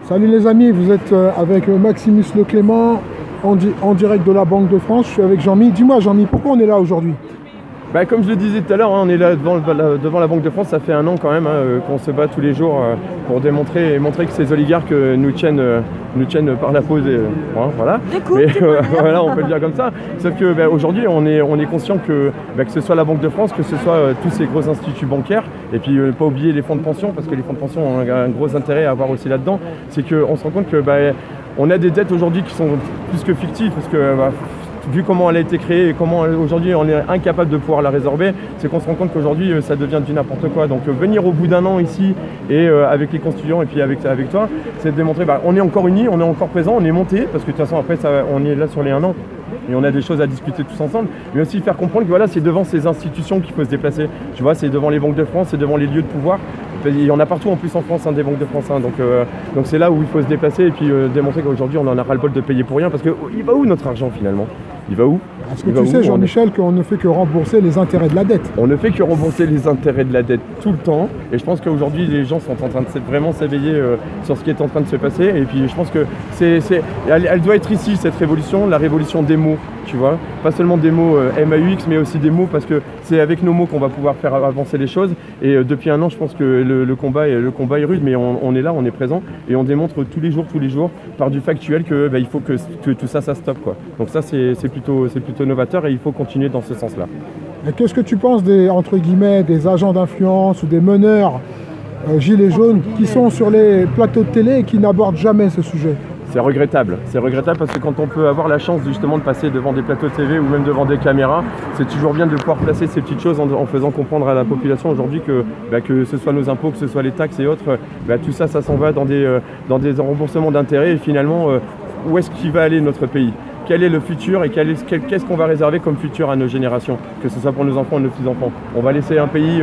Salut les amis, vous êtes avec Maximus Leclément en direct de la Banque de France. Je suis avec Jean-Mi. Dis-moi Jean-Mi, pourquoi on est là aujourd'hui? Comme je le disais tout à l'heure, on est là devant la Banque de France, ça fait un an quand même qu'on se bat tous les jours pour montrer que ces oligarques nous tiennent par la peau. Voilà. Mais, voilà, on peut le dire comme ça. Sauf que aujourd'hui, on est conscient que ce soit la Banque de France, que ce soit tous ces gros instituts bancaires, et puis ne pas oublier les fonds de pension, parce que les fonds de pension ont un gros intérêt à avoir aussi là-dedans, c'est qu'on se rend compte que on a des dettes aujourd'hui qui sont plus que fictives, parce que vu comment elle a été créée et comment aujourd'hui on est incapable de pouvoir la résorber, c'est qu'on se rend compte qu'aujourd'hui ça devient du n'importe quoi. Donc venir au bout d'un an ici et avec les constituants et puis avec toi, c'est de démontrer on est encore unis, on est encore présent, on est monté, parce que de toute façon après on est là sur les 1 an. Et on a des choses à discuter tous ensemble, mais aussi faire comprendre que voilà, c'est devant ces institutions qu'il faut se déplacer. Tu vois, c'est devant les banques de France, c'est devant les lieux de pouvoir. Il y en a partout en plus en France, des banques de France. Donc c'est là où il faut se déplacer et puis démontrer qu'aujourd'hui on en a ras-le-bol de payer pour rien, parce que il va où notre argent finalement? Il va où? Est-ce que tu sais, Jean-Michel, qu'on ne fait que rembourser les intérêts de la dette? On ne fait que rembourser les intérêts de la dette tout le temps. Et je pense qu'aujourd'hui, les gens sont en train de vraiment s'éveiller sur ce qui est en train de se passer. Et puis je pense que elle doit être ici, cette révolution, la révolution des mots, tu vois. Pas seulement des mots MAUX, mais aussi des mots, parce que c'est avec nos mots qu'on va pouvoir faire avancer les choses. Et depuis 1 an, je pense que le combat est rude, mais on est là, on est présent. Et on démontre tous les jours, par du factuel, qu'il faut que tout ça stoppe, quoi. Donc ça, c'est plutôt novateur et il faut continuer dans ce sens-là. Qu'est-ce que tu penses entre guillemets, des agents d'influence ou des meneurs gilets jaunes qui sont sur les plateaux de télé et qui n'abordent jamais ce sujet? C'est regrettable parce que quand on peut avoir la chance justement de passer devant des plateaux de TV ou même devant des caméras, c'est toujours bien de pouvoir placer ces petites choses en faisant comprendre à la population aujourd'hui que ce soit nos impôts, que ce soit les taxes et autres, tout ça s'en va dans des remboursements d'intérêts et finalement où est-ce qu'il va aller notre pays? Quel est le futur et qu'est-ce qu'on va réserver comme futur à nos générations, que ce soit pour nos enfants et nos petits-enfants? On va laisser un pays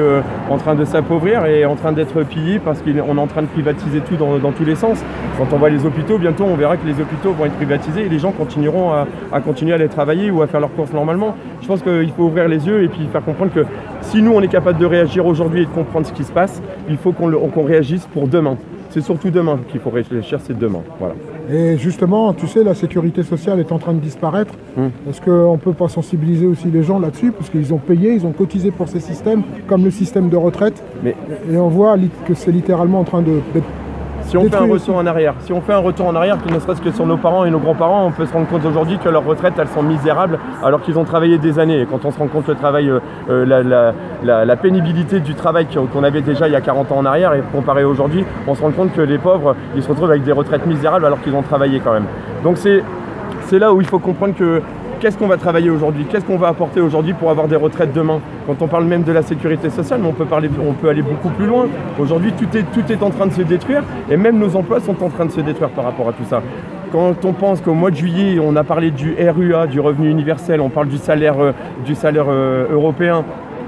en train de s'appauvrir et en train d'être pillé parce qu'on est en train de privatiser tout dans tous les sens. Quand on voit les hôpitaux, bientôt on verra que les hôpitaux vont être privatisés et les gens continueront à continuer à aller travailler ou à faire leurs courses normalement. Je pense qu'il faut ouvrir les yeux et puis faire comprendre que si nous on est capable de réagir aujourd'hui et de comprendre ce qui se passe, il faut qu'on réagisse pour demain. C'est surtout demain qu'il faut réfléchir, c'est demain. Voilà. Et justement, tu sais, la sécurité sociale est en train de disparaître. Est-ce qu'on ne peut pas sensibiliser aussi les gens là-dessus? Parce qu'ils ont payé, ils ont cotisé pour ces systèmes, comme le système de retraite. Et on voit que c'est littéralement en train d'être... Si on fait un retour en arrière, ne serait-ce que sur nos parents et nos grands-parents, on peut se rendre compte aujourd'hui que leurs retraites, elles sont misérables alors qu'ils ont travaillé des années. Et quand on se rend compte le travail, la pénibilité du travail qu'on avait déjà il y a 40 ans en arrière et comparé aujourd'hui, on se rend compte que les pauvres, ils se retrouvent avec des retraites misérables alors qu'ils ont travaillé quand même. Donc c'est là où il faut comprendre que qu'est-ce qu'on va travailler aujourd'hui? Qu'est-ce qu'on va apporter aujourd'hui pour avoir des retraites demain? Quand on parle même de la sécurité sociale, mais on peut aller beaucoup plus loin. Aujourd'hui, tout est en train de se détruire et même nos emplois sont en train de se détruire par rapport à tout ça. Quand on pense qu'au mois de juillet, on a parlé du RUA, du revenu universel, on parle du salaire européen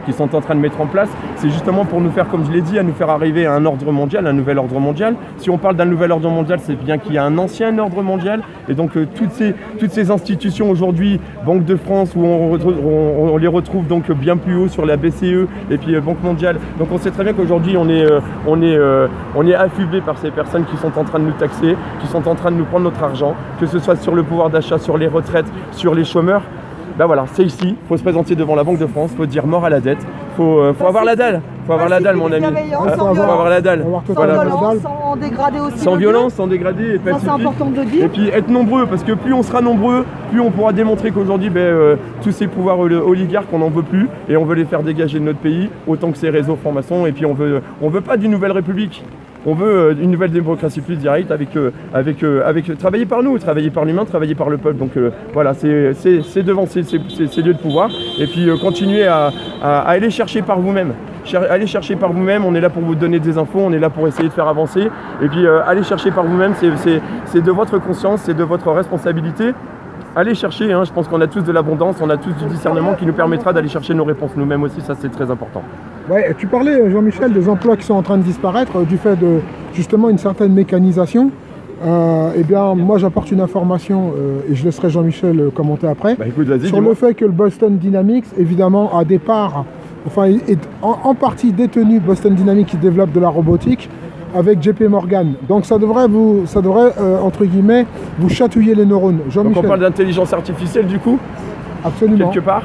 qui sont en train de mettre en place, c'est justement pour nous faire, comme je l'ai dit, à nous faire arriver à un ordre mondial, un nouvel ordre mondial. Si on parle d'un nouvel ordre mondial, c'est bien qu'il y a un ancien ordre mondial. Et donc toutes ces institutions aujourd'hui, Banque de France, où on les retrouve donc bien plus haut sur la BCE et puis Banque mondiale. Donc on sait très bien qu'aujourd'hui on est affublé par ces personnes qui sont en train de nous taxer, qui sont en train de nous prendre notre argent, que ce soit sur le pouvoir d'achat, sur les retraites, sur les chômeurs. Voilà, c'est ici, il faut se présenter devant la Banque de France, il faut dire mort à la dette, faut avoir la dalle, faut avoir la dalle mon ami, faut avoir la dalle. Sans violence, sans dégrader aussi. Sans violence, sans dégrader et pacifique. C'est important de le dire. Et puis être nombreux, parce que plus on sera nombreux, plus on pourra démontrer qu'aujourd'hui tous ces pouvoirs oligarques on n'en veut plus et on veut les faire dégager de notre pays, autant que ces réseaux francs-maçons, et puis on veut pas d'une nouvelle république. On veut une nouvelle démocratie plus directe avec travailler par nous, travailler par l'humain, travailler par le peuple. Donc voilà, c'est devant ces lieux de pouvoir. Et puis continuez à aller chercher par vous-même. Allez chercher par vous-même, on est là pour vous donner des infos, on est là pour essayer de faire avancer. Et puis allez chercher par vous-même, c'est de votre conscience, c'est de votre responsabilité. Allez chercher, je pense qu'on a tous de l'abondance, on a tous du discernement qui nous permettra d'aller chercher nos réponses nous-mêmes aussi, ça c'est très important. Ouais, tu parlais, Jean-Michel, des emplois qui sont en train de disparaître du fait de justement une certaine mécanisation. Eh bien, moi j'apporte une information et je laisserai Jean-Michel commenter après. Écoute, sur le fait que le Boston Dynamics, évidemment, a des parts, enfin, est en partie détenu Boston Dynamics qui développe de la robotique. avec JP Morgan. Donc ça devrait entre guillemets, vous chatouiller les neurones. Donc on parle d'intelligence artificielle du coup? Absolument. Quelque part.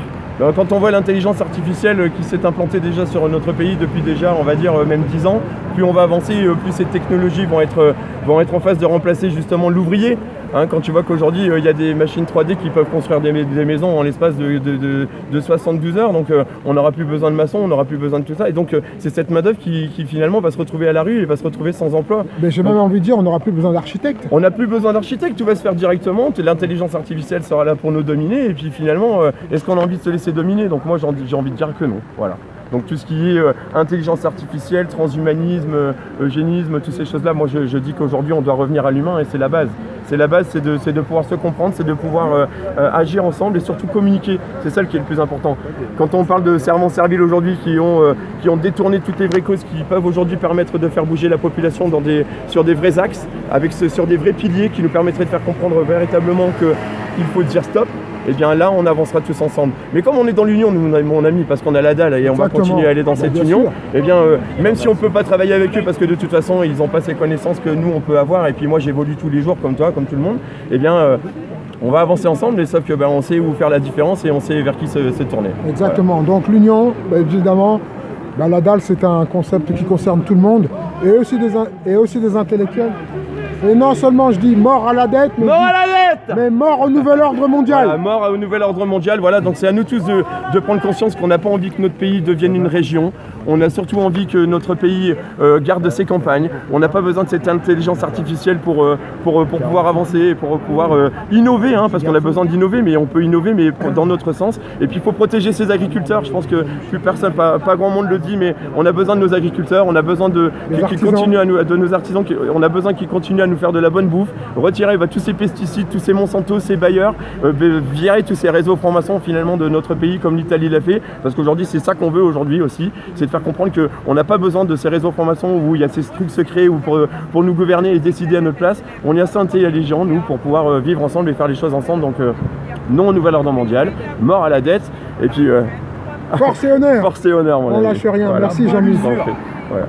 Quand on voit l'intelligence artificielle qui s'est implantée déjà sur notre pays depuis déjà, on va dire, même 10 ans, plus on va avancer, plus ces technologies vont être en phase de remplacer justement l'ouvrier. Hein, quand tu vois qu'aujourd'hui, il y a des machines 3D qui peuvent construire des maisons en l'espace de 72 heures, donc on n'aura plus besoin de maçons, on n'aura plus besoin de tout ça. Et donc c'est cette main-d'œuvre qui finalement va se retrouver à la rue et va se retrouver sans emploi. Mais j'ai même envie de dire, on n'aura plus besoin d'architectes. On n'a plus besoin d'architectes, tout va se faire directement. L'intelligence artificielle sera là pour nous dominer. Et puis finalement, est-ce qu'on a envie de se laisser dominer? Donc moi j'ai envie de dire que non. Voilà. Donc tout ce qui est intelligence artificielle, transhumanisme, eugénisme, toutes ces choses-là, moi je dis qu'aujourd'hui on doit revenir à l'humain et c'est la base. C'est la base, c'est de pouvoir se comprendre, c'est de pouvoir agir ensemble et surtout communiquer. C'est ça qui est le plus important. Quand on parle de servants serviles aujourd'hui qui ont détourné toutes les vraies causes qui peuvent aujourd'hui permettre de faire bouger la population sur des vrais axes, sur des vrais piliers qui nous permettraient de faire comprendre véritablement qu'il faut dire stop, et bien là on avancera tous ensemble. Mais comme on est dans l'union, nous mon ami, parce qu'on a la dalle et on va continuer à aller dans cette union, et bien même si on ne peut pas travailler avec eux parce que de toute façon ils n'ont pas ces connaissances que nous on peut avoir, et puis moi j'évolue tous les jours comme toi, comme tout le monde, et bien on va avancer ensemble, mais sauf que on sait où faire la différence et on sait vers qui se tourner. Exactement, voilà. Donc l'union, évidemment, la dalle c'est un concept qui concerne tout le monde, et aussi des intellectuels. Et non seulement je dis mort à la dette, mais mort au nouvel ordre mondial. Voilà, mort au nouvel ordre mondial, voilà, donc c'est à nous tous de prendre conscience qu'on n'a pas envie que notre pays devienne une région. On a surtout envie que notre pays garde ses campagnes. On n'a pas besoin de cette intelligence artificielle pour pouvoir avancer, pour pouvoir innover, hein, parce qu'on a besoin d'innover, mais on peut innover, mais dans notre sens. Et puis il faut protéger ses agriculteurs. Je pense que plus personne, pas grand monde le dit, mais on a besoin de nos agriculteurs, on a besoin de nos artisans, on a besoin qu'ils continuent à nous faire de la bonne bouffe, retirer tous ces pesticides, tous ces Monsanto, ces bailleurs, virer tous ces réseaux francs-maçons finalement de notre pays comme l'Italie l'a fait, parce qu'aujourd'hui c'est ça qu'on veut aujourd'hui aussi, c'est de faire comprendre qu'on n'a pas besoin de ces réseaux francs-maçons où il y a ces trucs secrets ou pour nous gouverner et décider à notre place. On est assez intelligents nous pour pouvoir vivre ensemble et faire les choses ensemble, donc non au nouvel ordre mondial, mort à la dette, et puis force et honneur. Force et honneur, mon ami. On lâche rien. Voilà. Merci Jean-Michel. Voilà.